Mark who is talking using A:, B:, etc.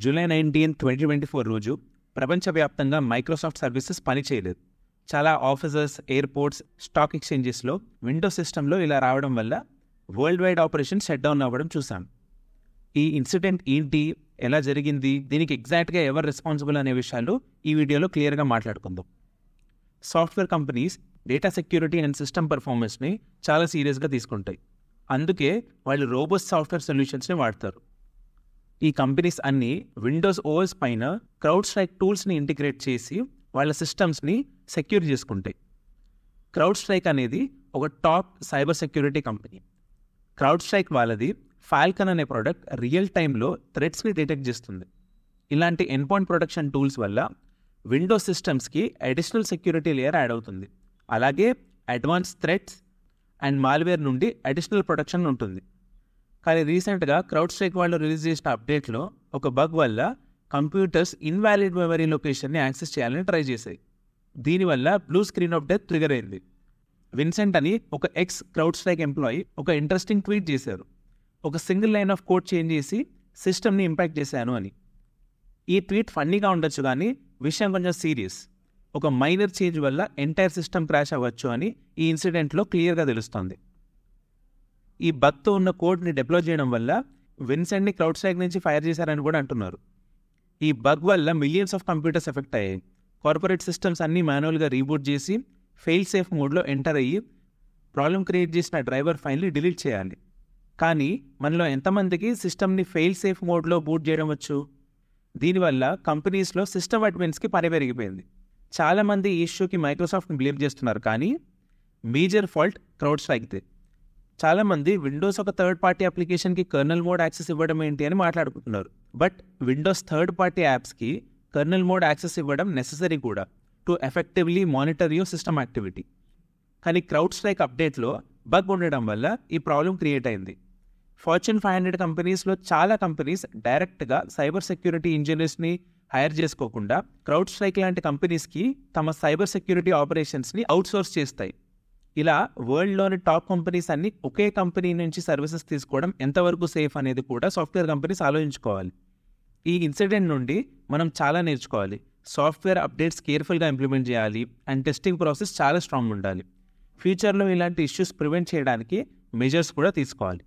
A: July 19, 2024 రోజు ప్రపంచవ్యాప్తంగా Microsoft services పనిచేయలేదు. చాలా ఆఫీసెస్, ఎయిర్పోర్ట్స్, స్టాక్ ఎక్స్చేంజెస్లో విండోస్ సిస్టంలో ఇలా రావడం వల్ల world wide operation shut down అవ్వడం చూసాం. ఈ ఇన్సిడెంట్ ఏంటి, ఎలా జరిగింది, దీనికి ఎగ్జాక్ట్గా ఎవరు రెస్పాన్సిబుల్ అనే విషయాలు ఈ వీడియోలో క్లియర్గా మాట్లాడుకుందాం. Software companies data security and system పర్ఫార్మెన్స్ని చాలా సీరియస్గా తీసుకుంటాయి. అందుకే వాళ్ళు రోబోస్ట్ సాఫ్ట్వేర్ సొల్యూషన్స్ని వాడతారు. ఈ కంపెనీస్ అన్నీ విండోస్ ఓఎస్ పైన క్రౌడ్ స్ట్రైక్ టూల్స్ని ఇంటిగ్రేట్ చేసి వాళ్ళ సిస్టమ్స్ని సెక్యూర్ చేసుకుంటాయి. క్రౌడ్ స్ట్రైక్ అనేది ఒక top cyber security company. CrowdStrike వాళ్ళది ఫాల్కన్ అనే ప్రోడక్ట్ రియల్ టైంలో థ్రెట్స్ని డిటెక్ట్ చేస్తుంది. ఇలాంటి ఎండ్పాయింట్ ప్రొటెక్షన్ టూల్స్ వల్ల విండోస్ సిస్టమ్స్కి అడిషనల్ సెక్యూరిటీ లేయర్ యాడ్ అవుతుంది. అలాగే అడ్వాన్స్ థ్రెట్స్ అండ్ మాల్వేర్ నుండి అడిషనల్ ప్రొటెక్షన్ ఉంటుంది. కానీ రీసెంట్గా క్రౌడ్ స్ట్రైక్ వాళ్ళు రిలీజ్ చేసిన అప్డేట్లో ఒక బగ్ వల్ల కంప్యూటర్స్ ఇన్వాలిడ్ మెమరీ లొకేషన్ని యాక్సెస్ చేయాలని ట్రై చేశాయి. దీనివల్ల blue screen off death trigger అయింది. విన్సెంట్ అని ఒక ఎక్స్ క్రౌడ్ స్ట్రైక్ ఎంప్లాయీ ఒక ఇంట్రెస్టింగ్ ట్వీట్ చేశారు. ఒక single line of code change చేసి సిస్టమ్ని ఇంపాక్ట్ చేశాను అని. ఈ ట్వీట్ ఫన్నీగా ఉండొచ్చు, కానీ విషయం కొంచెం సీరియస్. ఒక మైనర్ చేంజ్ వల్ల ఎంటైర్ సిస్టమ్ క్రాష్ అవ్వచ్చు అని ఈ ఇన్సిడెంట్లో క్లియర్గా తెలుస్తుంది. ఈ బగ్తో ఉన్న కోడ్ని డిప్లాయ్ చేయడం వల్ల విన్సెంట్ని క్రౌడ్ స్ట్రైక్ నుంచి ఫైర్ చేశారని కూడా అంటున్నారు. ఈ బగ్ వల్ల మిలియన్స్ ఆఫ్ కంప్యూటర్స్ ఎఫెక్ట్ అయ్యాయి. కార్పొరేట్ సిస్టమ్స్ అన్నీ మాన్యువల్గా రీబూట్ చేసి ఫెయిల్ సేఫ్ మోడ్లో ఎంటర్ అయ్యి ప్రాబ్లం క్రియేట్ చేసిన డ్రైవర్ ఫైల్ని డిలీట్ చేయాలి. కానీ మనలో ఎంతమందికి సిస్టమ్ని ఫెయిల్ సేఫ్ మోడ్లో బూట్ చేయడం వచ్చు? దీనివల్ల కంపెనీస్లో సిస్టమ్ అడ్మిన్స్కి పని పెరిగిపోయింది. చాలామంది ఈ ఇష్యూకి మైక్రోసాఫ్ట్ని బ్లేమ్ చేస్తున్నారు, కానీ మేజర్ ఫాల్ట్ క్రౌడ్ స్ట్రైక్దే. చాలామంది విండోస్ ఒక థర్డ్ పార్టీ అప్లికేషన్కి కర్నల్ మోడ్ యాక్సెస్ ఇవ్వడం ఏంటి అని మాట్లాడుకుంటున్నారు. బట్ విండోస్ థర్డ్ పార్టీ యాప్స్కి కర్నల్ మోడ్ యాక్సెస్ ఇవ్వడం నెససరీ కూడా to effectively monitor your system activity. కానీ క్రౌడ్ స్ట్రైక్ అప్డేట్లో బగ్ ఉండడం వల్ల ఈ ప్రాబ్లం క్రియేట్ అయింది. ఫార్చ్యూన్ 500 కంపెనీస్లో చాలా కంపెనీస్ డైరెక్ట్గా సైబర్ సెక్యూరిటీ ఇంజనీర్స్ని హైర్ చేసుకోకుండా క్రౌడ్ స్ట్రైక్ లాంటి కంపెనీస్కి తమ సైబర్ సెక్యూరిటీ ఆపరేషన్స్ని అవుట్సోర్స్ చేస్తాయి. ఇలా వరల్డ్లోని టాప్ కంపెనీస్ అన్ని ఒకే కంపెనీ నుంచి సర్వీసెస్ తీసుకోవడం ఎంతవరకు సేఫ్ అనేది కూడా సాఫ్ట్వేర్ కంపెనీస్ ఆలోచించుకోవాలి. ఈ ఇన్సిడెంట్ నుండి మనం చాలా నేర్చుకోవాలి. సాఫ్ట్వేర్ అప్డేట్స్ కేర్ఫుల్గా ఇంప్లిమెంట్ చేయాలి అండ్ టెస్టింగ్ ప్రాసెస్ చాలా స్ట్రాంగ్ ఉండాలి. ఫ్యూచర్లో ఇలాంటి ఇష్యూస్ ప్రివెంట్ చేయడానికి మెజర్స్ కూడా తీసుకోవాలి.